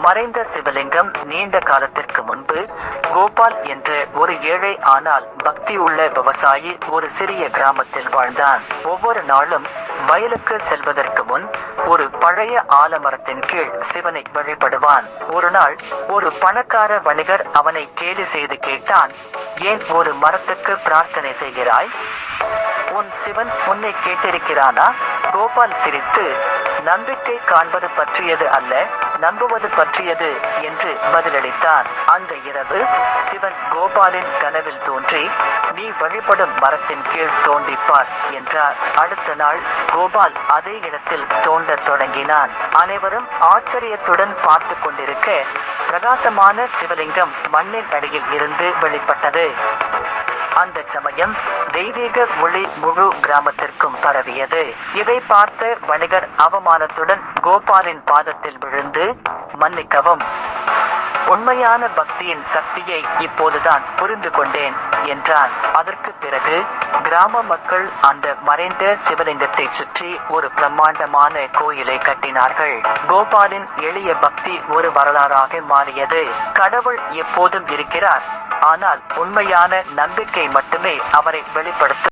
மறைந்த சிவலிங்கம் நீண்ட காலத்திற்கு முன்பு கோபால் என்ற ஒரு ஏழை ஆனால் பக்தி உள்ள விவசாயி ஒரு சிறிய கிராமத்தில் வாழ்ந்தான். ஒவ்வொரு நாளும் வயலுக்கு செல்வதற்கு முன் ஒரு பழைய ஆலமரத்தின் கீழ் சிவனை வழிபடுவான். ஒரு நாள் ஒரு பணக்கார வணிகர் அவனை கேலி செய்து கேட்டான், ஏன் ஒரு மரத்துக்கு பிரார்த்தனை செய்கிறாய்? உன் சிவன் உன்னை கேட்டிருக்கிறானா? கோபால் சிரித்து, நம்பிக்கை காண்பது பற்றியது அல்ல, நம்புவது பற்றியது என்று பதிலளித்தான். அந்த இரவு சிவன் கோபாலின் கனவில் தோன்றி, நீ வழிபடும் மரத்தின் கீழ் தோண்டிப்பார் என்றார். அடுத்த நாள் கோபால் அதே இடத்தில் தோண்டத் தொடங்கினான். அனைவரும் ஆச்சரியத்துடன் பார்த்து கொண்டிருக்க பிரகாசமான சிவலிங்கம் மண்ணின் அடியில் இருந்து வெளிப்பட்டது. அந்த சமயம் தெய்வீக ஒளி முழு கிராமத்திற்கும் பரவியது. இதை பார்த்த வணிகர் அவமானத்துடன் கோபாலின் பாதத்தில் விழுந்து, மன்னிக்கவும், உண்மையான பக்தியின் சக்தியை இப்போதுதான் புரிந்து கொண்டேன் என்றான். அதற்கு பிறகு கிராம மக்கள் அந்த மறைந்த சிவலிங்கத்தை சுற்றி ஒரு பிரம்மாண்டமான கோயிலை கட்டினார்கள். கோபாலின் எளிய பக்தி ஒரு வரலாறாக மாறியது. கடவுள் எப்போதும் இருக்கிறார், ஆனால் உண்மையான நம்பிக்கை மட்டுமே அவரை வெளிப்படுத்தும்.